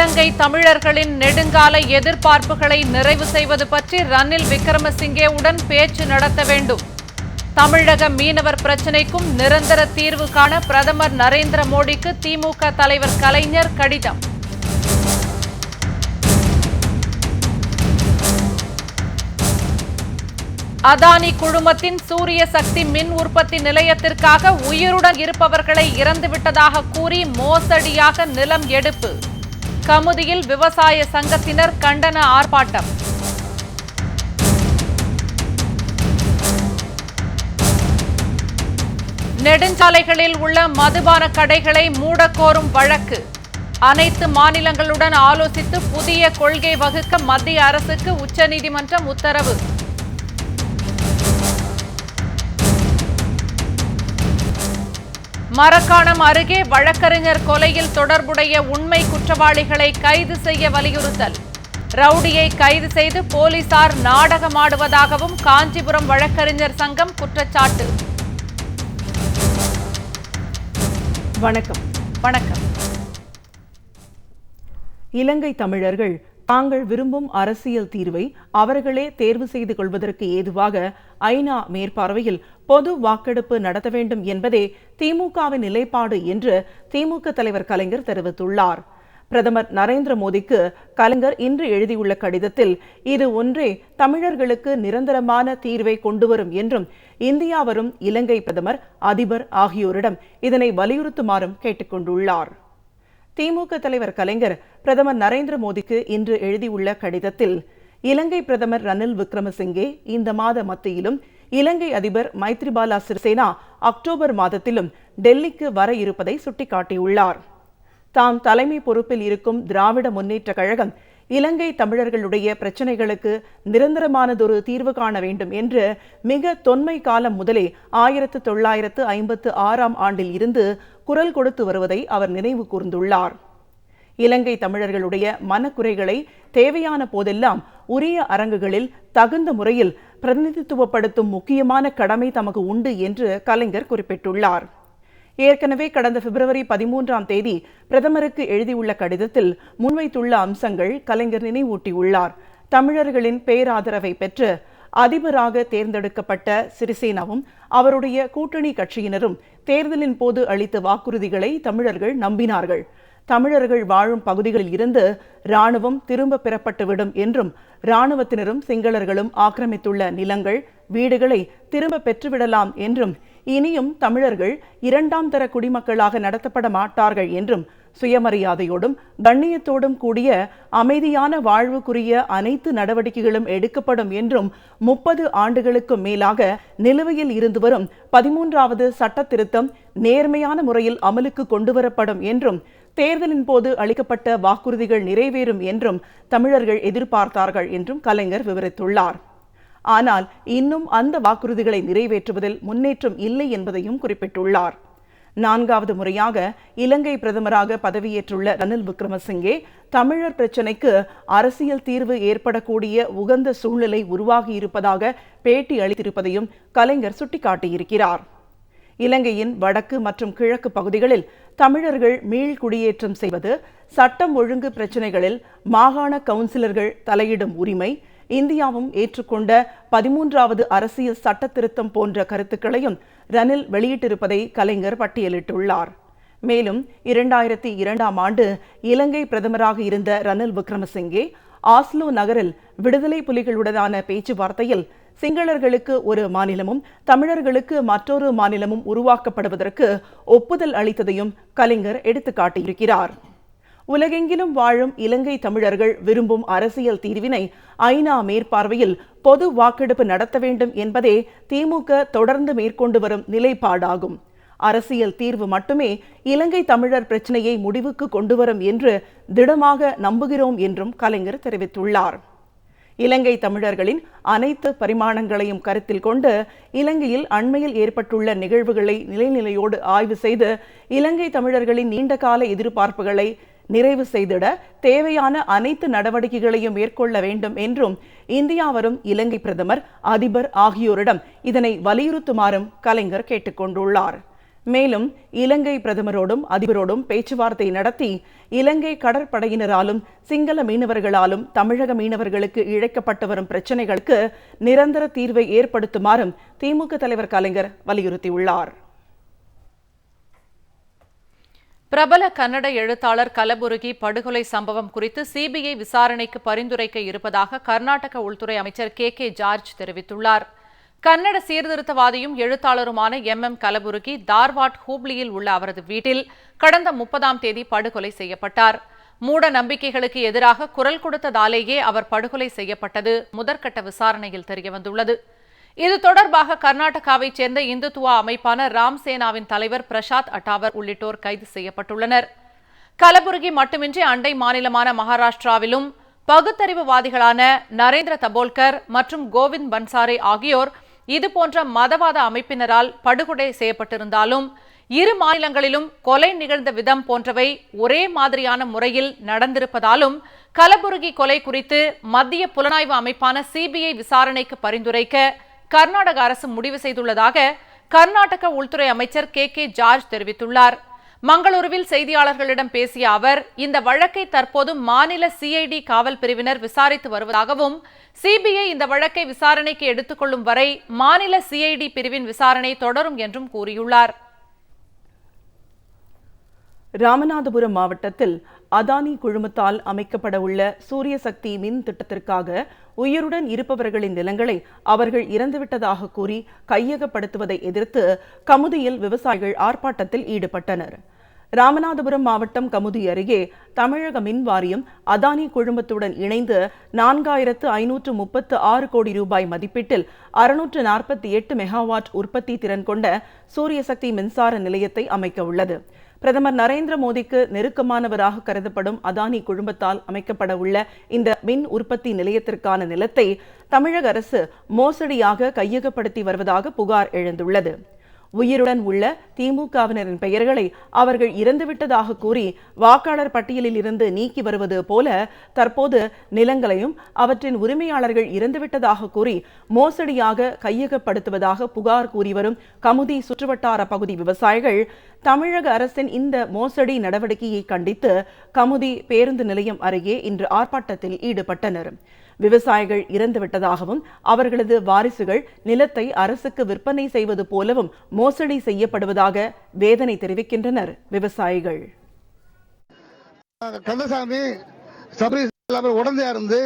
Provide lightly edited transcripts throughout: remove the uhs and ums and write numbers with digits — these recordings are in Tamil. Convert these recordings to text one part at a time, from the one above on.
இலங்கை தமிழர்களின் நெடுங்கால எதிர்பார்ப்புகளை நிறைவு செய்வது பற்றி ரணில் விக்ரமசிங்கேவுடன் பேச்சு நடத்த வேண்டும். தமிழக மீனவர் பிரச்சினைக்கும் நிரந்தர தீர்வு காண பிரதமர் நரேந்திர மோடிக்கு திமுக தலைவர் கலைஞர் கடிதம். அதானி குழுமத்தின் சூரிய சக்தி மின் உற்பத்தி நிலையத்திற்காக உயிருடன் இருப்பவர்களை இறந்துவிட்டதாக கூறி மோசடியாக நிலம் எடுப்பு. கமுதியில் விவசாய சங்கத்தினர் கண்டன ஆர்ப்பாட்டம். நெடுஞ்சாலைகளில் உள்ள மதுபான கடைகளை மூடக்கோரும் வழக்கு. அனைத்து மாநிலங்களுடன் ஆலோசித்து புதிய கொள்கை வகுக்க மத்திய அரசுக்கு உச்சநீதிமன்றம் உத்தரவு. மரக்காணம் அருகே வழக்கறிஞர் கொலையில் தொடர்புடைய உண்மை குற்றவாளிகளை கைது செய்ய வலியுறுத்தல். ரவுடியை கைது செய்து போலீசார் நாடகமாடுவதாகவும் காஞ்சிபுரம் வழக்கறிஞர் சங்கம் குற்றச்சாட்டு. வணக்கம். இலங்கை தமிழர்கள் தாங்கள் விரும்பும் அரசியல் தீர்வை அவர்களே தேர்வு செய்து கொள்வதற்கு ஏதுவாக ஐநா மேற்பார்வையில் பொது வாக்கெடுப்பு நடத்த வேண்டும் என்பதே திமுகவின் நிலைப்பாடு என்று திமுக தலைவர் கலைஞர் தெரிவித்துள்ளார். பிரதமர் நரேந்திர மோடிக்கு கலைஞர் இன்று எழுதியுள்ள கடிதத்தில் இது ஒன்றே தமிழர்களுக்கு நிரந்தரமான தீர்வை கொண்டுவரும் என்றும் இந்தியா வரும் இலங்கை பிரதமர், அதிபர் ஆகியோரிடம் இதனை வலியுறுத்துமாறும் கேட்டுக் கொண்டுள்ளார். திமுக தலைவர் கலைஞர் பிரதமர் நரேந்திர மோடிக்கு இன்று எழுதியுள்ள கடிதத்தில் இலங்கை பிரதமர் ரணில் விக்ரமசிங்கே இந்த மாத மத்தியிலும் இலங்கை அதிபர் மைத்ரிபால சிறிசேனா அக்டோபர் மாதத்திலும் டெல்லிக்கு வர இருப்பதை சுட்டிக்காட்டியுள்ளார். தாம் தலைமை பொறுப்பில் இருக்கும் திராவிட முன்னேற்ற கழகம் இலங்கை தமிழர்களுடைய பிரச்சினைகளுக்கு நிரந்தரமானதொரு தீர்வு காண வேண்டும் என்று மிக தொன்மை காலம் முதலே 1956ஆம் ஆண்டில் இருந்து குரல் கொடுத்து வருவதை அவர் நினைவு கூர்ந்துள்ளார். இலங்கை தமிழர்களுடைய மனக்குறைகளை தேவையான போதெல்லாம் உரிய அரங்குகளில் தகுந்த முறையில் பிரதிநிதித்துவப்படுத்தும் முக்கியமான கடமை தமக்கு உண்டு என்று கலைஞர் குறிப்பிட்டுள்ளார். ஏற்கனவே கடந்த பிப்ரவரி 13ஆம் தேதி பிரதமருக்கு எழுதியுள்ள கடிதத்தில் முன்வைத்துள்ள அம்சங்கள் கலைஞர் நினைவூட்டியுள்ளார். தமிழர்களின் பேராதரவை பெற்று அதிபராக தேர்ந்தெடுக்கப்பட்ட சிறிசேனாவும் அவருடைய கூட்டணி கட்சியினரும் தேர்தலின் போது அளித்த வாக்குறுதிகளை தமிழர்கள் நம்பினார்கள். தமிழர்கள் வாழும் பகுதிகளில் இருந்து இராணுவம் திரும்ப பெறப்பட்டுவிடும் என்றும் இராணுவத்தினரும் சிங்களர்களும் ஆக்கிரமித்துள்ள நிலங்கள், வீடுகளை திரும்ப பெற்றுவிடலாம் என்றும் இனியும் தமிழர்கள் 2ஆம் தர குடிமக்களாக நடத்தப்பட மாட்டார்கள் என்றும் சுயமரியாதையோடும் கண்ணியத்தோடும் கூடிய அமைதியான வாழ்வுக்குரிய அனைத்து நடவடிக்கைகளும் எடுக்கப்படும் என்றும் 30 ஆண்டுகளுக்கும் மேலாக நிலுவையில் இருந்து வரும் 13வது சட்ட திருத்தம் நேர்மையான முறையில் அமலுக்கு கொண்டுவரப்படும் என்றும் தேர்தலின் போது அளிக்கப்பட்ட வாக்குறுதிகள் நிறைவேறும் என்றும் தமிழர்கள் எதிர்பார்த்தார்கள் என்றும் கலைஞர் விவரித்துள்ளார். ஆனால் இன்னும் அந்த வாக்குறுதிகளை நிறைவேற்றுவதில் முன்னேற்றம் இல்லை என்பதையும் குறிப்பிட்டுள்ளார். 4வது முறையாக இலங்கை பிரதமராக பதவியேற்றுள்ள ரணில் விக்ரமசிங்கே தமிழர் பிரச்சினைக்கு அரசியல் தீர்வு ஏற்படக்கூடிய உகந்த சூழ்நிலை உருவாகி இருப்பதாக பேட்டி அளித்திருப்பதையும் கலைஞர் சுட்டிக்காட்டியிருக்கிறார். இலங்கையின் வடக்கு மற்றும் கிழக்கு பகுதிகளில் தமிழர்கள் மீள் குடியேற்றம் செய்வது, சட்டம் ஒழுங்கு பிரச்சினைகளில் மாகாண கவுன்சிலர்கள் தலையிடும் உரிமை, இந்தியாவும் ஏற்றுக்கொண்ட 13வது அரசியல் சட்ட திருத்தம் போன்ற கருத்துக்களையும் ரணில் வெளியிட்டிருப்பதை கலைஞர் பட்டியலிட்டுள்ளார். மேலும் 2002ஆம் ஆண்டு இலங்கை பிரதமராக இருந்த ரணில் விக்ரமசிங்கே ஆஸ்லோ நகரில் விடுதலை புலிகளுடனான பேச்சுவார்த்தையில் சிங்களர்களுக்கு ஒரு மாநிலமும் தமிழர்களுக்கு மற்றொரு மாநிலமும் உருவாக்கப்படுவதற்கு ஒப்புதல் அளித்ததையும் கலைஞர் எடுத்துக்காட்டியிருக்கிறார். உலகெங்கிலும் வாழும் இலங்கை தமிழர்கள் விரும்பும் அரசியல் தீர்வினை ஐநா மேற்பார்வையில் பொது வாக்கெடுப்பு நடத்த வேண்டும் என்பதே திமுக தொடர்ந்து மேற்கொண்டு வரும் நிலைப்பாடாகும். அரசியல் தீர்வு மட்டுமே இலங்கை தமிழர் பிரச்சினையை முடிவுக்கு கொண்டுவரும் என்று திடமாக நம்புகிறோம் என்றும் கலைஞர் தெரிவித்துள்ளார். இலங்கை தமிழர்களின் அனைத்து பரிமாணங்களையும் கருத்தில் கொண்டு இலங்கையில் அண்மையில் ஏற்பட்டுள்ள நிகழ்வுகளை நிலையோடு ஆய்வு செய்து இலங்கை தமிழர்களின் நீண்டகால எதிர்பார்ப்புகளை நிறைவு செய்திட தேவையான அனைத்து நடவடிக்கைகளையும் மேற்கொள்ள வேண்டும் என்றும் இந்தியா வரும் இலங்கை பிரதமர், அதிபர் ஆகியோரிடம் இதனை வலியுறுத்துமாறும் கலைஞர் கேட்டுக்கொண்டுள்ளார். மேலும் இலங்கை பிரதமரோடும் அதிபரோடும் பேச்சுவார்த்தை நடத்தி இலங்கை கடற்படையினராலும் சிங்கள மீனவர்களாலும் தமிழக மீனவர்களுக்கு இழைக்கப்பட்டு வரும் பிரச்சினைகளுக்கு நிரந்தர தீர்வை ஏற்படுத்துமாறும் திமுக தலைவர் கலைஞர் வலியுறுத்தியுள்ளார். பிரபல கன்னட எழுத்தாளர் கலபுருகி படுகொலை சம்பவம் குறித்து சிபிஐ விசாரணைக்கு பரிந்துரைக்க இருப்பதாக கர்நாடக உள்துறை அமைச்சர் கே ஜார்ஜ் தெரிவித்துள்ளார். கன்னட சீர்திருத்தவாதியும் எழுத்தாளருமான எம் கலபுருகி தார்வாட் ஹூப்ளியில் உள்ள அவரது வீட்டில் கடந்த 30ஆம் தேதி படுகொலை செய்யப்பட்டார். மூட நம்பிக்கைகளுக்கு எதிராக குரல் கொடுத்ததாலேயே அவர் படுகொலை செய்யப்பட்டது முதற்கட்ட விசாரணையில் தெரியவந்துள்ளது. இது தொடர்பாக கர்நாடகாவைச் சேர்ந்த இந்துத்துவா அமைப்பான ராம்சேனாவின் தலைவர் பிரசாத் அட்டாவர் உள்ளிட்டோர் கைது செய்யப்பட்டுள்ளனர். கலபுருகி மட்டுமின்றி அண்டை மாநிலமான மகாராஷ்டிராவிலும் பகுத்தறிவுவாதிகளான நரேந்திர தபோல்கர் மற்றும் கோவிந்த் பன்சாரே ஆகியோர் இதுபோன்ற மதவாத அமைப்பினரால் படுகொலை செய்யப்பட்டிருந்தாலும் இரு மாநிலங்களிலும் கொலை நிகழ்ந்த விதம் போன்றவை ஒரே மாதிரியான முறையில் நடந்திருப்பதாலும் கலபுருகி கொலை குறித்து மத்திய புலனாய்வு அமைப்பான சிபிஐ விசாரணைக்கு பரிந்துரைக்க கர்நாடக அரசு முடிவு செய்துள்ளதாக கர்நாடக உள்துறை அமைச்சர் கே ஜார்ஜ் தெரிவித்துள்ளார். மங்களூருவில் செய்தியாளர்களிடம் பேசிய அவர் இந்த வழக்கை தற்போது மாநில சிஐடி காவல் பிரிவினர் விசாரித்து வருவதாகவும் சிபிஐ இந்த வழக்கை விசாரணைக்கு எடுத்துக் கொள்ளும் வரை மாநில சிஐடி பிரிவின் விசாரணை தொடரும் என்றும் கூறியுள்ளார். ராமநாதபுரம் மாவட்டத்தில் அதானி குழுமத்தால் அமைக்கப்பட உள்ள சூரிய சக்தி மின் திட்டத்திற்காக உயிருடன் இருப்பவர்களின் நிலங்களை அவர்கள் இறந்துவிட்டதாக கூறி கையகப்படுத்துவதை எதிர்த்து கமுதியில் விவசாயிகள் ஆர்ப்பாட்டத்தில் ஈடுபட்டனர். ராமநாதபுரம் மாவட்டம் கமுதி அருகே தமிழக மின் வாரியம் அதானி குழுமத்துடன் இணைந்து 4536 கோடி ரூபாய் மதிப்பீட்டில் 648 மெகாவாட் உற்பத்தி திறன் கொண்ட சூரிய சக்தி மின்சார நிலையத்தை அமைக்க உள்ளது. பிரதமர் நரேந்திர மோடிக்கு நெருக்கமானவராக கருதப்படும் அதானி குழுமத்தால் அமைக்கப்பட உள்ள இந்த மின் உற்பத்தி நிலையத்திற்கான நிலத்தை தமிழக அரசு மோசடியாக கையகப்படுத்தி வருவதாக புகார் எழுந்துள்ளது. உயிருடன் உள்ள திமுகவினரின் பெயர்களை அவர்கள் இறந்துவிட்டதாக கூறி வாக்காளர் பட்டியலில் இருந்து நீக்கி வருவது போல தற்போது நிலங்களையும் அவற்றின் உரிமையாளர்கள் இறந்துவிட்டதாக கூறி மோசடியாக கையகப்படுத்துவதாக புகார் கூறி வரும் கமுதி சுற்றுவட்டார பகுதி விவசாயிகள் தமிழக அரசின் இந்த மோசடி நடவடிக்கையை கண்டித்து கமுதி பேருந்து நிலையம் அருகே இன்று ஆர்ப்பாட்டத்தில் ஈடுபட்டனர். விவசாயிகள் இறந்துவிட்டதாகவும் அவர்களது வாரிசுகள் நிலத்தை அரசுக்கு விற்பனை செய்வது போலவும் மோசடி செய்யப்படுவதாக வேதனை தெரிவிக்கின்றனர் விவசாயிகள். கந்தசாமி சபரி உடந்தையா இருந்து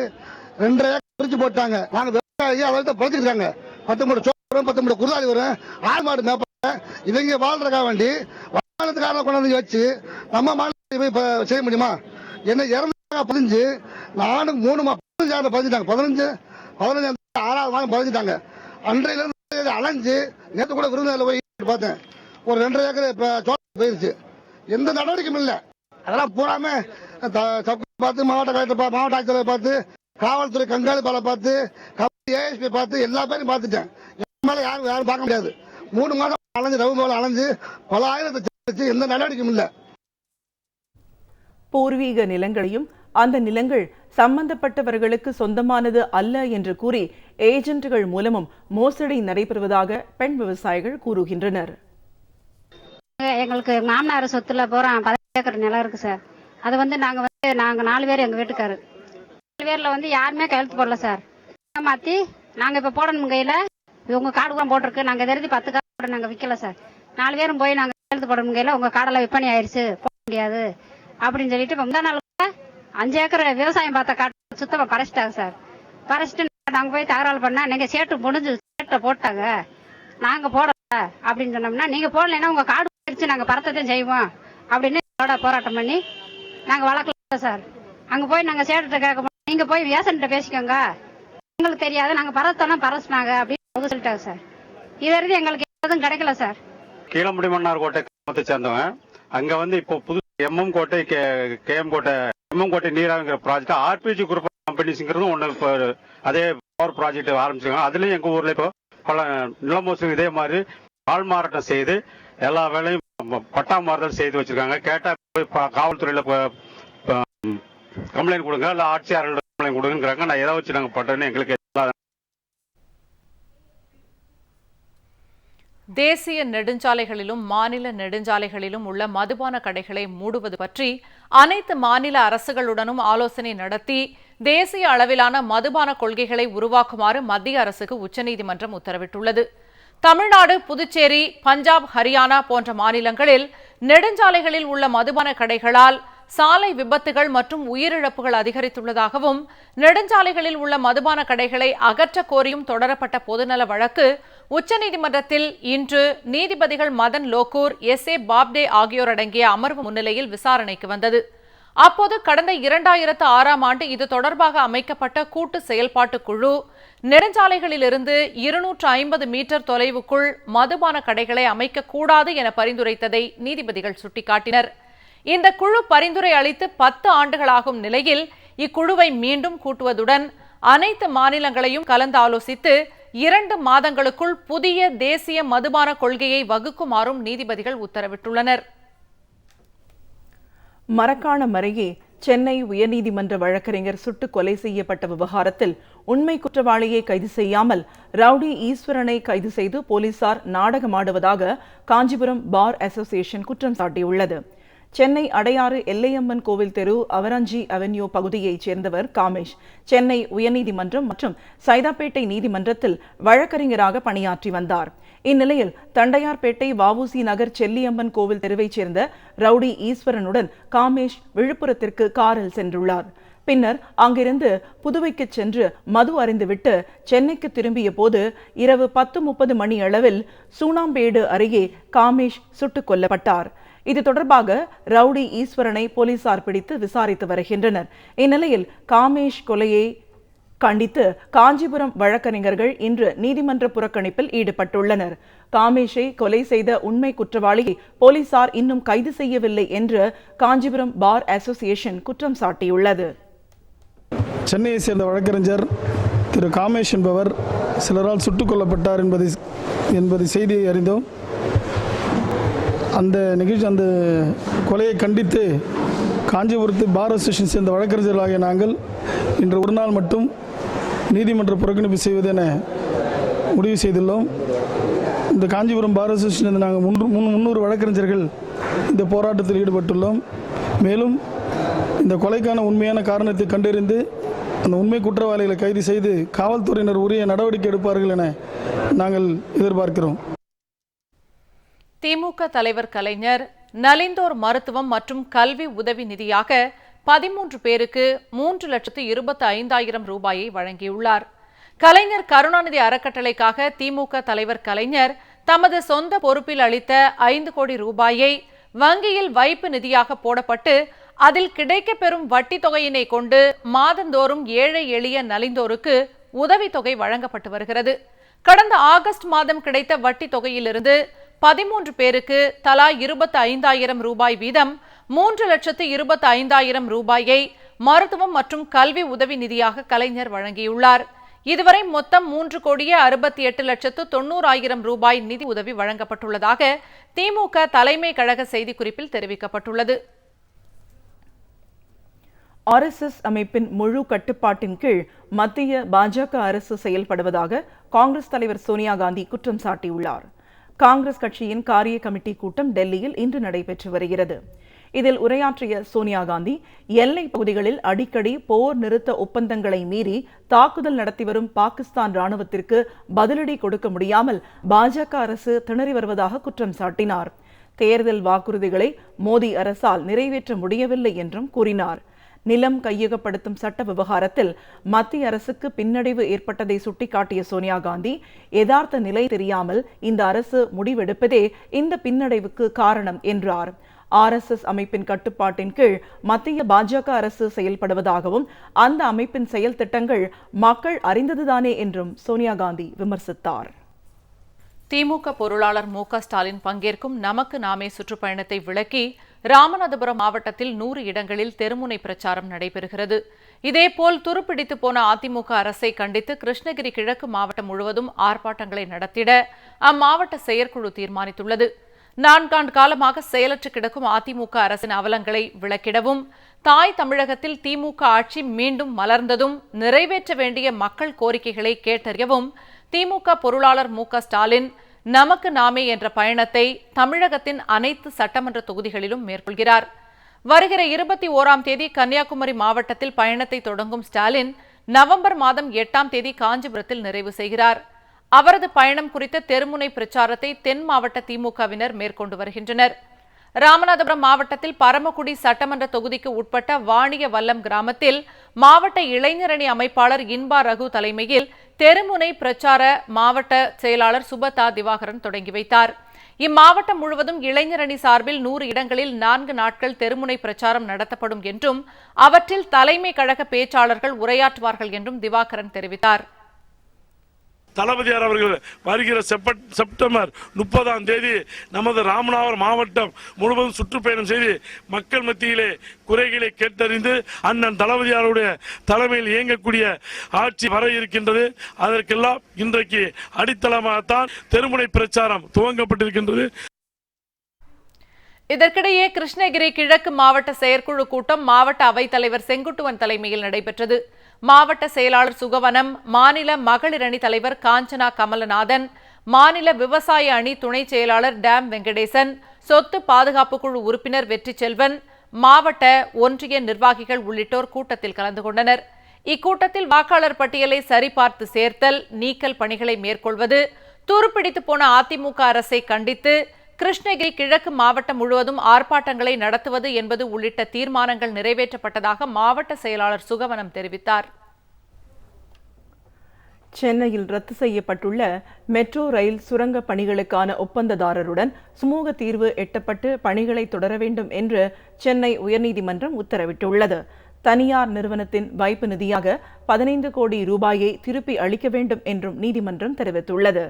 2 ஏக்கர் பிரிச்சு போட்டாங்க. நாங்க விவசாயிகள் அவர்கிட்ட பழச்சிருக்காங்க. 19 சோறு 19 குருதாளி வரும் 6 மாடு மேப்பாங்க. இவங்க வாழ்றதுக்காக வேண்டி வருமானத்துக்காக கொண்டு வந்து வச்சு நம்ம மாநிலத்தை போய் செய்ய முடியுமா? என்ன இறந்தாங்க பதிஞ்சு நானும் 3 பதிஞ்சிட்டாங்க. 15 6ஆவது மாதம் பதிஞ்சிட்டாங்க. அன்றையில இருந்து அலைஞ்சு நேற்று கூட விருதுநகர்ல போய் பார்த்தேன். ஒரு 2 ஏக்கர் போயிருச்சு. எந்த நடவடிக்கையும் இல்லை. அதெல்லாம் போடாம பார்த்து மாவட்ட ஆட்சியரை பார்த்து காவல்துறை கண்காணிப்பாளரை பார்த்து ஏஎஸ்பி பார்த்து எல்லா பேரும் பார்த்துட்டேன். மேல யாரும் பார்க்க முடியாது. 3 மாதம் அலைஞ்சு ரவு போல அலைஞ்சு பல ஆயிரத்தை எந்த நடவடிக்கையும் இல்லை. பூர்வீக நிலங்களையும் அந்த நிலங்கள் சம்பந்தப்பட்டவர்களுக்கு சொந்தமானது அல்ல என்று கூறி ஏஜென்ட்டுகள் மூலமும் மோசடி நடைபெறுவதாக பெண் விவசாயிகள் கூறுகின்றனர். எங்களுக்கு மாமனார் சொத்துல போறோம் 10 ஏக்கர் நிலம் இருக்கு சார். அது நாங்க 4 பேர் எங்க வீட்டுக்காரு 4 பேர்ல யாருமே கையெழுத்து போடல சார். மாத்தி நாங்க இப்ப போடணும் கையில உங்க காடு கூட போட்டிருக்கு. நாங்க தெரிஞ்சு 10 காடு நாங்க விக்கல சார். 4 பேரும் போய் நாங்க கையெழுத்து போடணும் கையில உங்க காடெல்லாம் விற்பனை ஆயிடுச்சு போட முடியாது அப்படின்னு சொல்லிட்டு இப்ப முந்தா நாள் 5 ஏக்கர் விவசாயம் பார்த்த காட்டு சுத்தமா பறிச்சிட்டாங்க சார். பறிச்சிட்டு நாங்க போய் தகராறு பண்ணா நீங்க சேட்டு முடிஞ்சு சேட்டை போட்டாங்க நாங்க போடல அப்படின்னு சொன்னோம்னா நீங்க போடலைன்னா உங்க காடு பிரிச்சு நாங்க பறத்தையும் செய்வோம் அப்படின்னு போராட்டம் பண்ணி நாங்க வளர்க்கல சார். அங்க போய் நாங்க சேட்டை கேட்க நீங்க போய் விவசாயிட்ட பேசிக்கோங்க எங்களுக்கு தெரியாது நாங்க பறத்தோம் பறச்சினாங்க அப்படின்னு சொல்லிட்டாங்க சார். இது வரைக்கும் எங்களுக்கு எதுவும் கிடைக்கல சார். கீழமுடி மன்னார் கோட்டை கிராமத்தை சேர்ந்தவங்க அங்க இப்போ புது எம்எம் கோட்டை கேஎம் கோட்டை எம்எம் கோட்டை நீராங்கிற ப்ராஜெக்ட் ஆர்பிஜி குரூப் கம்பெனிஸ்ங்கிறதும் ஒன்று அதே பவர் ப்ராஜெக்ட் ஆரம்பிச்சிருக்காங்க. அதுலயும் எங்க ஊர்ல இப்போ பல நிலமோசடி இதே மாதிரி ஆள் மாறாட்டம் செய்து எல்லா வேலையும் பட்டா மாறுதல் செய்து வச்சிருக்காங்க. கேட்டா போய் காவல்துறையில கம்ப்ளைண்ட் கொடுங்க இல்ல ஆட்சியாளர்கள் கம்ப்ளைண்ட் கொடுங்கிறாங்க. நான் எதை வச்சு நாங்க பட்டேன்னு எங்களுக்கு தேசிய நெடுஞ்சாலைகளிலும் மாநில நெடுஞ்சாலைகளிலும் உள்ள மதுபான கடைகளை மூடுவது பற்றி அனைத்து மாநில அரசுகளுடனும் ஆலோசனை நடத்தி தேசிய அளவிலான மதுபான கொள்கைகளை உருவாக்குமாறு மத்திய அரசுக்கு உச்சநீதிமன்றம் உத்தரவிட்டுள்ளது. தமிழ்நாடு, புதுச்சேரி, பஞ்சாப், ஹரியானா போன்ற மாநிலங்களில் நெடுஞ்சாலைகளில் உள்ள மதுபான கடைகளால் சாலை விபத்துகள் மற்றும் உயிரிழப்புகள் அதிகரித்துள்ளதாகவும், நெடுஞ்சாலைகளில் உள்ள மதுபான கடைகளை அகற்ற கோரியும் தொடரப்பட்ட பொதுநல வழக்கு உச்சநீதிமன்றத்தில் இன்று நீதிபதிகள் மதன் லோக்கூர், S.A. பாப்டே ஆகியோர் அடங்கிய அமர்வு முன்னிலையில் விசாரணைக்கு வந்தது. அப்போது கடந்த 2006ஆம் ஆண்டு இது தொடர்பாக அமைக்கப்பட்ட கூட்டு செயல்பாட்டு குழு நெடுஞ்சாலைகளிலிருந்து 250 மீட்டர் தொலைவுக்குள் மதுபான கடைகளை அமைக்கக்கூடாது என பரிந்துரைத்ததை நீதிபதிகள் சுட்டிக்காட்டினர். இந்த குழு பரிந்துரை அளித்து 10 ஆண்டுகளாகும் நிலையில் இக்குழுவை மீண்டும் கூட்டுவதுடன் அனைத்து மாநிலங்களையும் கலந்தாலோசித்து 2 மாதங்களுக்குள் புதிய தேசிய மதுபான கொள்கையை வகுக்குமாறும் நீதிபதிகள் உத்தரவிட்டுள்ளனர். மரக்காணம் அருகே சென்னை உயர்நீதிமன்ற வழக்கறிஞர் சுட்டு கொலை செய்யப்பட்ட விவகாரத்தில் உண்மை குற்றவாளியை கைது செய்யாமல் ரவுடி ஈஸ்வரனை கைது செய்து போலீசார் நாடகமாடுவதாக காஞ்சிபுரம் பார் அசோசியேஷன் குற்றம் சாட்டியுள்ளது. சென்னை அடையாறு எல்லையம்மன் கோவில் தெரு அவராஞ்சி அவென்யூ பகுதியைச் சேர்ந்தவர் காமேஷ் சென்னை உயர்நீதிமன்றம் மற்றும் சைதாப்பேட்டை நீதிமன்றத்தில் வழக்கறிஞராக பணியாற்றி வந்தார். இந்நிலையில் தண்டையார்பேட்டை வ.உ.சி. நகர் செல்லியம்மன் கோவில் தெருவைச் சேர்ந்த ரவுடி ஈஸ்வரனுடன் காமேஷ் விழுப்புரத்திற்கு காரில் சென்றுள்ளார். பின்னர் அங்கிருந்து புதுவைக்கு சென்று மது அருந்திவிட்டு சென்னைக்கு திரும்பிய போது இரவு 10:30 மணி அளவில் சூனாம்பேடு அருகே காமேஷ் சுட்டுக் கொல்லப்பட்டார். இது தொடர்பாக ரவுடி ஈஸ்வரனை போலீசார் பிடித்து விசாரித்து வருகின்றனர். இந்நிலையில் காமேஷ் கொலையை கண்டித்து காஞ்சிபுரம் வழக்கறிஞர்கள் இன்று நீதிமன்ற புறக்கணிப்பில் ஈடுபட்டுள்ளனர். காமேஷை கொலை செய்த உண்மை குற்றவாளியை போலீசார் இன்னும் கைது செய்யவில்லை என்று காஞ்சிபுரம் பார் அசோசியேஷன் குற்றம் சாட்டியுள்ளது. சென்னையை சேர்ந்த வழக்கறிஞர் திரு காமேஷ் என்பவர் சிலரால் சுட்டுக் கொல்லப்பட்டார் என்பதை செய்தியை அறிந்தோம். அந்த கொலையை கண்டித்து காஞ்சிபுரத்து பார் அசோசியேஷன் சேர்ந்த வழக்கறிஞர்களாகிய நாங்கள் இன்று ஒரு நாள் மட்டும் நீதிமன்ற புறக்கணிப்பு செய்வதென முடிவு செய்துள்ளோம். இந்த காஞ்சிபுரம் பார் அசோசியேஷன் நாங்கள் 300 வழக்கறிஞர்கள் இந்த போராட்டத்தில் ஈடுபட்டுள்ளோம். மேலும் இந்த கொலைக்கான உண்மையான காரணத்தை கண்டறிந்து அந்த உண்மை குற்றவாளிகளை கைது செய்து காவல்துறையினர் உரிய நடவடிக்கை எடுப்பார்கள் என நாங்கள் எதிர்பார்க்கிறோம். திமுக தலைவர் கலைஞர் நலிந்தோர் மருத்துவம் மற்றும் கல்வி உதவி நிதியாக 13 பேருக்கு 3,25,000 ரூபாயை வழங்கியுள்ளார். கலைஞர் கருணாநிதி அறக்கட்டளைக்காக திமுக தலைவர் கலைஞர் தமது சொந்த பொறுப்பில் அளித்த 5 கோடி ரூபாயை வங்கியில் வைப்பு நிதியாக போடப்பட்டு அதில் கிடைக்கப்பெறும் வட்டி தொகையினை கொண்டு மாதந்தோறும் ஏழை எளிய நலிந்தோருக்கு உதவித்தொகை வழங்கப்பட்டு வருகிறது. கடந்த ஆகஸ்ட் மாதம் கிடைத்த வட்டி தொகையிலிருந்து 13 பேருக்கு தலா 25,000 ரூபாய் வீதம் 3,25,000 ரூபாயை மருத்துவம் மற்றும் கல்வி உதவி நிதியாக கலைஞர் வழங்கியுள்ளார். இதுவரை மொத்தம் 3,68,90,000 ரூபாய் நிதி உதவி வழங்கப்பட்டுள்ளதாக திமுக தலைமை கழக செய்திக்குறிப்பில் தெரிவிக்கப்பட்டுள்ளது. RSS அமைப்பின் முழு கட்டுப்பாட்டின் கீழ் மத்திய பாஜக அரசு செயல்படுவதாக காங்கிரஸ் தலைவர் சோனியா காந்தி குற்றம் சாட்டியுள்ளார். காங்கிரஸ் கட்சியின் காரிய கமிட்டி கூட்டம் டெல்லியில் இன்று நடைபெற்று வருகிறது. இதில் உரையாற்றிய சோனியா காந்தி, எல்லை பகுதிகளில் அடிக்கடி போர் நிறுத்த ஒப்பந்தங்களை மீறி தாக்குதல் நடத்தி வரும் பாகிஸ்தான் ராணுவத்திற்கு பதிலடி கொடுக்க முடியாமல் பாஜக அரசு திணறி வருவதாக குற்றம் சாட்டினார். தேர்தல் வாக்குறுதிகளை மோடி அரசால் நிறைவேற்ற முடியவில்லை என்றும் கூறினார். நிலம் கையகப்படுத்தும் சட்ட விவகாரத்தில் மத்திய அரசுக்கு பின்னடைவு ஏற்பட்டதை சுட்டிக்காட்டிய சோனியா காந்தி, யதார்த்த நிலை தெரியாமல் இந்த அரசு முடிவெடுப்பதே இந்த பின்னடைவுக்கு காரணம் என்றார். RSS அமைப்பின் கட்டுப்பாட்டின் கீழ் மத்திய பாஜக அரசு செயல்படுவதாகவும் அந்த அமைப்பின் செயல் திட்டங்கள் மக்கள் அறிந்ததுதானே என்றும் சோனியா காந்தி விமர்சித்தார். திமுக பொருளாளர் மு.க. ஸ்டாலின் பங்கேற்கும் நமக்கு நாமே சுற்றுப்பயணத்தை விளக்கி ராமநாதபுரம் மாவட்டத்தில் 100 இடங்களில் தெருமுனை பிரச்சாரம் நடைபெறுகிறது. இதேபோல் துருப்பிடித்து போன அதிமுக அரசை கண்டித்து கிருஷ்ணகிரி கிழக்கு மாவட்டம் முழுவதும் ஆர்ப்பாட்டங்களை நடத்திட அம்மாவட்ட செயற்குழு தீர்மானித்துள்ளது. 4 ஆண்டு காலமாக செயலற்று கிடக்கும் அதிமுக அரசின் அவலங்களை விளக்கிடவும், தாய் தமிழகத்தில் திமுக ஆட்சி மீண்டும் மலர்ந்ததும் நிறைவேற்ற வேண்டிய மக்கள் கோரிக்கைகளை கேட்டறியவும் திமுக பொருளாளர் மு.க. ஸ்டாலின் நமக்கு நாமே என்ற பயணத்தை தமிழகத்தின் அனைத்து சட்டமன்ற தொகுதிகளிலும் மேற்கொள்கிறார். வருகிற 21ஆம் தேதி கன்னியாகுமரி மாவட்டத்தில் பயணத்தை தொடங்கும் ஸ்டாலின் நவம்பர் மாதம் 8ஆம் தேதி காஞ்சிபுரத்தில் நிறைவு செய்கிறார். அவரது பயணம் குறித்த தெருமுனை பிரச்சாரத்தை தென் மாவட்ட திமுகவினர் மேற்கொண்டு வருகின்றனர். ராமநாதபுரம் மாவட்டத்தில் பரமக்குடி சட்டமன்ற தொகுதிக்கு உட்பட்ட வாணிய வல்லம் கிராமத்தில் மாவட்ட இளைஞரணி அமைப்பாளர் இன்பா ரகு தலைமையில் தெருமுனை பிரச்சார மாவட்ட செயலாளர் சுபதா திவாகரன் தொடங்கி வைத்தார். இம்மாவட்டம் முழுவதும் இளைஞரணி சார்பில் 100 இடங்களில் 4 நாட்கள் தெருமுனை பிரச்சாரம் நடத்தப்படும் என்றும் அவற்றில் தலைமை கழக பேச்சாளர்கள் உரையாற்றுவார்கள் என்றும் திவாகரன் தெரிவித்தார். தளபதியார் அவர்கள் வருகிற செப்டம்பர் 30ஆம் தேதி நமது ராமநாதபுரம் மாவட்டம் முழுவதும் சுற்றுப்பயணம் செய்து மக்கள் மத்தியிலே குறைகளை கேட்டறிந்து அண்ணன் தளபதியாருடைய தலைமையில் இயங்கக்கூடிய ஆட்சி வர இருக்கின்றது. அதற்கெல்லாம் இன்றைக்கு அடித்தளமாகத்தான் தெருமுனை பிரச்சாரம் துவங்கப்பட்டிருக்கின்றது. இதற்கிடையே கிருஷ்ணகிரி கிழக்கு மாவட்ட செயற்குழு கூட்டம் மாவட்ட அவைத்தலைவர் செங்குட்டுவன் தலைமையில் நடைபெற்றது. மாவட்ட செயலாளர் சுகவனம், மாநில மகளிர் அணி தலைவர் காஞ்சனா கமலநாதன், மாநில விவசாய அணி துணை செயலாளர் டாம் வெங்கடேசன், சொத்து பாதுகாப்பு குழு உறுப்பினர் வெற்றி செல்வன், மாவட்ட ஒன்றிய நிர்வாகிகள் உள்ளிட்டோர் கூட்டத்தில் கலந்து கொண்டனர். இக்கூட்டத்தில் வாக்காளர் பட்டியலை சரிபார்த்து சேர்த்தல், நீக்கல் பணிகளை மேற்கொள்வது, துருப்பிடித்து போன அதிமுக அரசை கண்டித்து கிருஷ்ணகிரி கிழக்கு மாவட்டம் முழுவதும் ஆர்ப்பாட்டங்களை நடத்துவது என்பது உள்ளிட்ட தீர்மானங்கள் நிறைவேற்றப்பட்டதாக மாவட்ட செயலாளர் சுகவனம் தெரிவித்தார். சென்னையில் ரத்து செய்யப்பட்டுள்ள மெட்ரோ ரயில் சுரங்க பணிகளுக்கான ஒப்பந்ததாரருடன் சுமூக தீர்வு எட்டப்பட்டு பணிகளை தொடர வேண்டும் என்று சென்னை உயர்நீதிமன்றம் உத்தரவிட்டுள்ளது. தனியார் நிறுவனத்தின் வைப்பு நிதியாக 15 கோடி ரூபாயை திருப்பி அளிக்க வேண்டும் என்றும் நீதிமன்றம் தெரிவித்துள்ளது.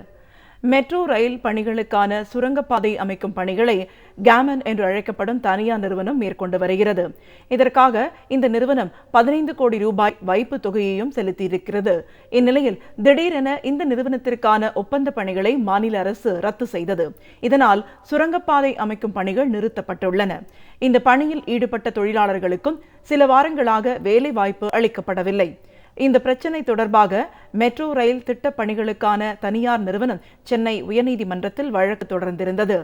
மெட்ரோ ரயில் பணிகளுக்கான சுரங்கப்பாதை அமைக்கும் பணிகளை கேமன் என்று அழைக்கப்படும் தனியார் நிறுவனம் மேற்கொண்டு வருகிறது. இதற்காக இந்த நிறுவனம் 15 கோடி ரூபாய் வைப்பு தொகையையும் செலுத்தியிருக்கிறது. இந்நிலையில் திடீரென இந்த நிறுவனத்திற்கான ஒப்பந்த பணிகளை மாநில அரசு ரத்து செய்தது. இதனால் சுரங்கப்பாதை அமைக்கும் பணிகள் நிறுத்தப்பட்டுள்ளன. இந்த பணியில் ஈடுபட்ட தொழிலாளர்களுக்கும் சில வாரங்களாக வேலை வாய்ப்பு அளிக்கப்படவில்லை. இந்த பிரச்சினை தொடர்பாக மெட்ரோ ரயில் திட்டப் பணிகளுக்கான தனியார் நிறுவனம் சென்னை உயர்நீதிமன்றத்தில் வழக்கு தொடர்ந்திருந்தது.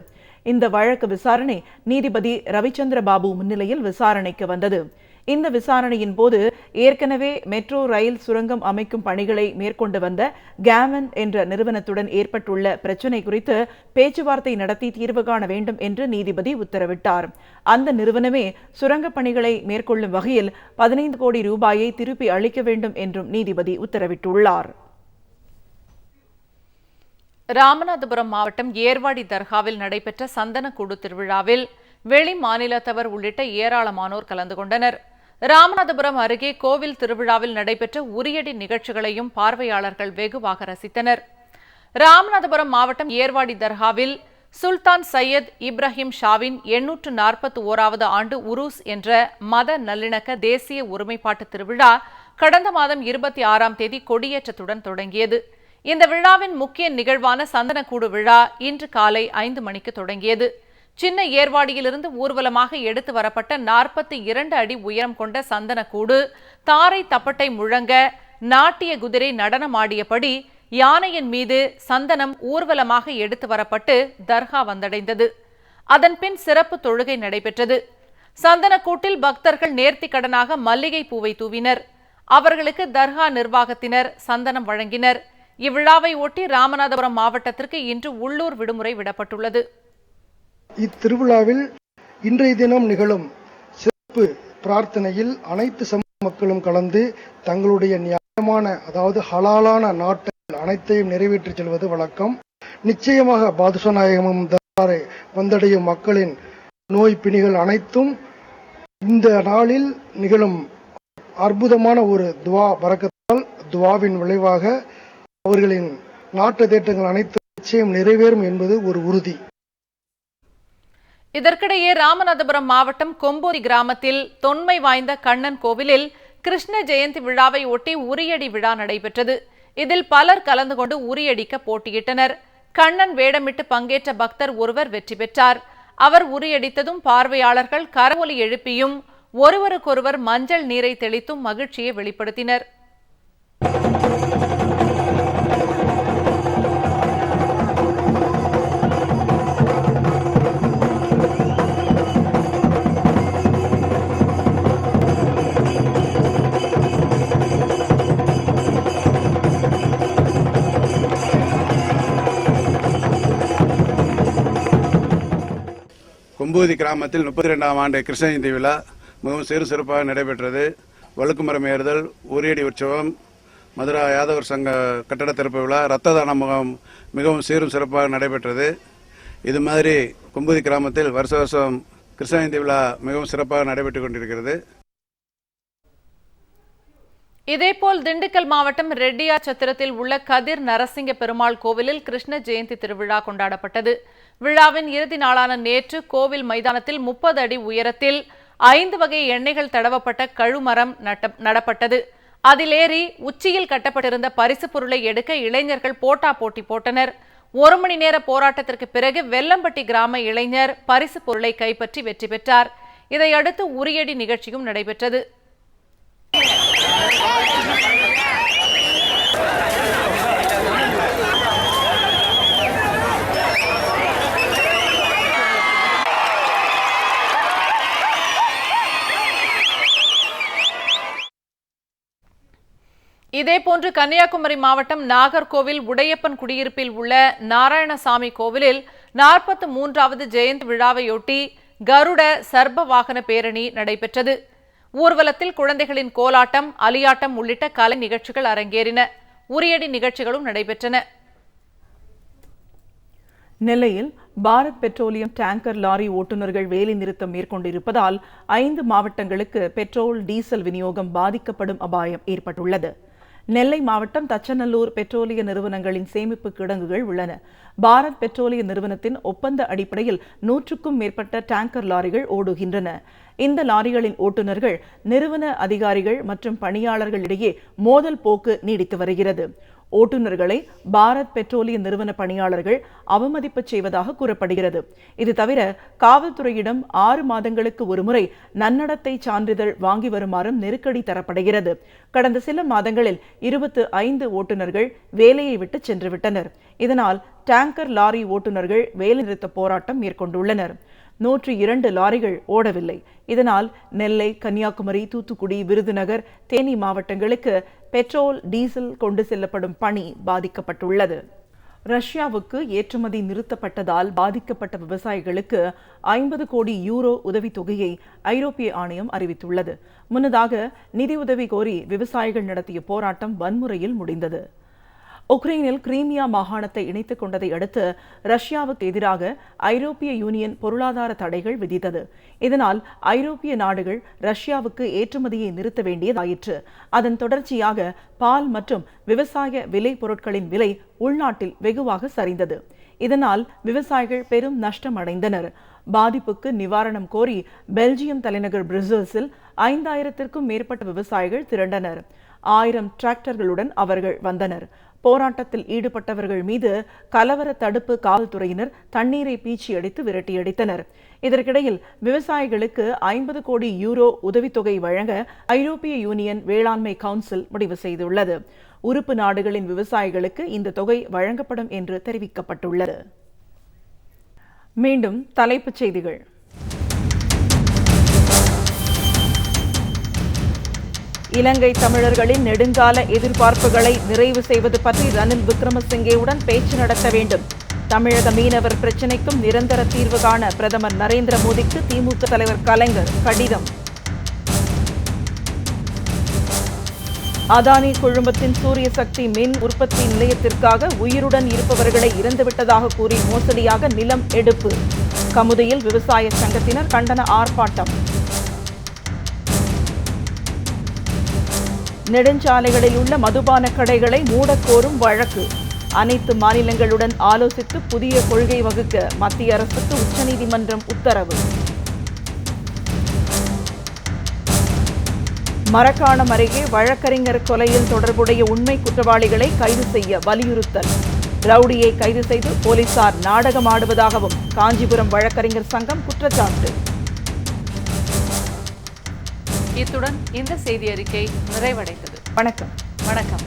இந்த வழக்கு விசாரணை நீதிபதி ரவிச்சந்திர பாபு முன்னிலையில் விசாரணைக்கு வந்தது. இந்த விசாரணையின் போது ஏற்கனவே மெட்ரோ ரயில் சுரங்கம் அமைக்கும் பணிகளை மேற்கொண்டு வந்த கேமன் என்ற நிறுவனத்துடன் ஏற்பட்டுள்ள பிரச்சினை குறித்து பேச்சுவார்த்தை நடத்தி தீர்வு காண வேண்டும் என்று நீதிபதி உத்தரவிட்டார். அந்த நிறுவனமே சுரங்க பணிகளை மேற்கொள்ளும் வகையில் 15 கோடி ரூபாயை திருப்பி அளிக்க வேண்டும் என்றும் நீதிபதி உத்தரவிட்டுள்ளார். ராமநாதபுரம் மாவட்டம் ஏர்வாடி தர்காவில் நடைபெற்ற சந்தனக்கூடு திருவிழாவில் வெளி மாநிலத்தவர் உள்ளிட்ட ஏராளமானோர் கலந்து கொண்டனர். ராமநாதபுரம் அருகே கோவில் திருவிழாவில் நடைபெற்ற உரியடி நிகழ்ச்சிகளையும் பார்வையாளர்கள் வெகுவாக ரசித்தனர். ராமநாதபுரம் மாவட்டம் ஏர்வாடி தர்காவில் சுல்தான் சையத் இப்ராஹிம் ஷாவின் 841வது ஆண்டு உருஸ் என்ற மத நல்லிணக்க தேசிய ஒருமைப்பாட்டு திருவிழா கடந்த மாதம் 26ஆம் தேதி கொடியேற்றத்துடன் தொடங்கியது. இந்த விழாவின் முக்கிய நிகழ்வான சந்தனக்கூடு விழா இன்று காலை 5 மணிக்கு தொடங்கியது. சின்ன ஏர்வாடியிலிருந்து ஊர்வலமாக எடுத்து வரப்பட்ட 42 அடி உயரம் கொண்ட சந்தனக்கூடு தாரை தப்பட்டை முழங்க நாட்டிய குதிரை நடனமாடியபடி யானையின் மீது சந்தனம் ஊர்வலமாக எடுத்து வரப்பட்டு தர்கா வந்தடைந்தது. அதன்பின் சிறப்பு தொழுகை நடைபெற்றது. சந்தனக்கூட்டில் பக்தர்கள் நேர்த்திக்கடனாக மல்லிகை பூவை தூவினர். அவர்களுக்கு தர்கா நிர்வாகத்தினர் சந்தனம் வழங்கினர். இவ்விழாவை ஒட்டி ராமநாதபுரம் மாவட்டத்திற்கு இன்று உள்ளூர் விடுமுறை விடப்பட்டுள்ளது. இத்திருவிழாவில் இன்றைய தினம் நிகழும் சிறப்பு பிரார்த்தனையில் அனைத்து சமூக மக்களும் கலந்து தங்களுடைய நியாயமான அதாவது ஹலாலான நாட்கள் அனைத்தையும் நிறைவேற்றி செல்வது வழக்கம். நிச்சயமாக பாதுஷா நாயகமும் தர்பாரை வந்தடையும் மக்களின் நோய் பிணிகள் அனைத்தும் இந்த நாளில் நிகழும் அற்புதமான ஒரு துவா பரக்கத்தால் துவாவின் விளைவாக அவர்களின் நாட்டு தேட்டங்கள் அனைத்தும் நிச்சயம் நிறைவேறும் என்பது ஒரு உறுதி. இதற்கிடையே ராமநாதபுரம் மாவட்டம் கொம்பூரி கிராமத்தில் தொன்மை வாய்ந்த கண்ணன் கோவிலில் கிருஷ்ண ஜெயந்தி விழாவை ஒட்டி உரியடி விழா நடைபெற்றது. இதில் பலர் கலந்து கொண்டு உரியடிக்க போட்டியிட்டனர். கண்ணன் வேடமிட்டு பங்கேற்ற பக்தர் ஒருவர் வெற்றி பெற்றார். அவர் உரியடித்ததும் பார்வையாளர்கள் கரவொலி எழுப்பியும் ஒருவருக்கொருவர் மஞ்சள் நீரை தெளித்தும் மகிழ்ச்சியை வெளிப்படுத்தினர். கும்பூதி கிராமத்தில் 32ஆம் ஆண்டு கிருஷ்ண ஜெயந்தி விழா மிகவும் சிறப்பாக நடைபெற்றது. வழுக்குமரம் ஏறுதல், உரியடி உற்சவம், மதுரா யாதவர் சங்க கட்டட திறப்பு விழா, ரத்த தான முகாம் மிகவும் சிறப்பாக நடைபெற்றது. இது மாதிரி கும்பூதி கிராமத்தில் வருஷம் கிருஷ்ண ஜெயந்தி விழா மிகவும் சிறப்பாக நடைபெற்றுக் கொண்டிருக்கிறது. இதேபோல் திண்டுக்கல் மாவட்டம் ரெட்டியார்சத்திரத்தில் உள்ள கதிர் நரசிங்க பெருமாள் கோவிலில் கிருஷ்ண ஜெயந்தி திருவிழா கொண்டாடப்பட்டது. விழாவின் இறுதி நாளான நேற்று கோவில் மைதானத்தில் 30 அடி உயரத்தில் 5 வகை எண்ணெய்கள் தடவப்பட்ட கழுமரம் நடப்பட்டது. அதிலேறி உச்சியில் கட்டப்பட்டிருந்த பரிசு பொருளை எடுக்க இளைஞர்கள் போட்டி போட்டனர். 1 மணி நேர போராட்டத்திற்கு பிறகு வெல்லம்பட்டி கிராம இளைஞர் பரிசு பொருளை கைப்பற்றி வெற்றி பெற்றார். இதையடுத்து உரியடி நிகழ்ச்சியும் நடைபெற்றது. இதேபோன்று கன்னியாகுமரி மாவட்டம் நாகர்கோவில் உடையப்பன் குடியிருப்பில் உள்ள நாராயணசாமி கோவிலில் 43வது ஜெயந்தி விழாவையொட்டி கருட சர்ப வாகன பேரணி நடைபெற்றது. ஊர்வலத்தில் குழந்தைகளின் கோலாட்டம், அலியாட்டம் உள்ளிட்ட கலை நிகழ்ச்சிகள் அரங்கேறின. உரியடி நிகழ்ச்சிகளும் நடைபெற்றன. நெல்லையில் பாரத் பெட்ரோலியம் டேங்கர் லாரி ஓட்டுநர்கள் வேலை நிறுத்தம் மேற்கொண்டிருப்பதால் 5 மாவட்டங்களுக்கு பெட்ரோல், டீசல் விநியோகம் பாதிக்கப்படும் அபாயம் ஏற்பட்டுள்ளது. நெல்லை மாவட்டம் தச்சநல்லூர் பெட்ரோலிய நிறுவனங்களின் சேமிப்பு கிடங்குகள் உள்ளன. பாரத் பெட்ரோலிய நிறுவனத்தின் ஒப்பந்த அடிப்படையில் 100க்கும் மேற்பட்ட டேங்கர் லாரிகள் ஓடுகின்றன. இந்த லாரிகளின் ஓட்டுநர்கள், நிறுவன அதிகாரிகள் மற்றும் பணியாளர்களிடையே மோதல் போக்கு நீடித்து வருகிறது. ஓட்டுநர்களை பாரத் பெட்ரோலிய நிறுவன பணியாளர்கள் அவமதிப்பு செய்வதாக கூறப்படுகிறது. இது தவிர காவல்துறையிடம் 6 மாதங்களுக்கு ஒருமுறை நன்னடத்தை சான்றிதழ் வாங்கி வருமாறும் நெருக்கடி தரப்படுகிறது. கடந்த சில மாதங்களில் 25 ஓட்டுநர்கள் வேலையை விட்டு சென்றுவிட்டனர். இதனால் டேங்கர் லாரி ஓட்டுநர்கள் வேலைநிறுத்த போராட்டம் மேற்கொண்டுள்ளனர். 102 லாரிகள் ஓடவில்லை. இதனால் நெல்லை, கன்னியாகுமரி, தூத்துக்குடி, விருதுநகர், தேனி மாவட்டங்களுக்கு பெட்ரோல், டீசல் கொண்டு செல்லப்படும் பணி பாதிக்கப்பட்டுள்ளது. ரஷ்யாவுக்கு ஏற்றுமதி நிறுத்தப்பட்டதால் பாதிக்கப்பட்ட விவசாயிகளுக்கு 50 கோடி யூரோ உதவித்தொகையை ஐரோப்பிய ஆணையம் அறிவித்துள்ளது. முன்னதாக நிதியுதவி கோரி விவசாயிகள் நடத்திய போராட்டம் வன்முறையில் முடிந்தது. உக்ரைனில் கிரீமியா மாகாணத்தை இணைத்துக் கொண்டதை அடுத்து ரஷ்யாவுக்கு எதிராக ஐரோப்பிய யூனியன் பொருளாதார தடைகள் விதித்தது. இதனால் ஐரோப்பிய நாடுகள் ரஷ்யாவுக்கு ஏற்றுமதியை நிறுத்த வேண்டியதாயிற்று. அதன் தொடர்ச்சியாக பால் மற்றும் விவசாய விலை பொருட்களின் விலை உள்நாட்டில் வெகுவாக சரிந்தது. இதனால் விவசாயிகள் பெரும் நஷ்டம் அடைந்தனர். பாதிப்புக்கு நிவாரணம் கோரி பெல்ஜியம் தலைநகர் பிரசல்ஸில் 5000க்கும் மேற்பட்ட விவசாயிகள் திரண்டனர். 1000 டிராக்டர்களுடன் அவர்கள் வந்தனர். போராட்டத்தில் ஈடுபட்டவர்கள் மீது கலவர தடுப்பு காவல்துறையினர் தண்ணீரை பீச்சி அடித்து விரட்டியடித்தனர். இதற்கிடையில் விவசாயிகளுக்கு 50 கோடி யூரோ உதவித்தொகை வழங்க ஐரோப்பிய யூனியன் வேளாண்மை கவுன்சில் முடிவு செய்துள்ளது. உறுப்பு நாடுகளின் விவசாயிகளுக்கு இந்த தொகை வழங்கப்படும் என்று தெரிவிக்கப்பட்டுள்ளது. மீண்டும் தலைப்புச் செய்திகள். இலங்கை தமிழர்களின் நெடுங்கால எதிர்பார்ப்புகளை நிறைவு செய்வது பற்றி ரணில் விக்ரமசிங்கேவுடன் பேச்சு நடத்த வேண்டும். தமிழக மீனவர் பிரச்சினைக்கும் நிரந்தர தீர்வு காண பிரதமர் நரேந்திர மோடிக்கு திமுக தலைவர் கலைஞர் கடிதம். அதானி குழுமத்தின் சூரிய சக்தி மின் உற்பத்தி நிலையத்திற்காக உயிருடன் இருப்பவர்களை இறந்துவிட்டதாக கூறி மோசடியாக நிலம் எடுப்பு. கமுதியில் விவசாய சங்கத்தினர் கண்டன ஆர்ப்பாட்டம். நெடுஞ்சாலைகளில் உள்ள மதுபான கடைகளை மூடக்கோரும் வழக்கு. அனைத்து மாநிலங்களுடன் ஆலோசித்து புதிய கொள்கை வகுக்க மத்திய அரசுக்கு உச்சநீதிமன்றம் உத்தரவு. மரக்காணம் அருகே வழக்கறிஞர் கொலையில் தொடர்புடைய உண்மை குற்றவாளிகளை கைது செய்ய வலியுறுத்தல். ரவுடியை கைது செய்து போலீசார் நாடகமாடுவதாகவும் காஞ்சிபுரம் வழக்கறிஞர் சங்கம் குற்றச்சாட்டு. இத்துடன் இந்த செய்தி அறிக்கை நிறைவடைந்தது. வணக்கம்.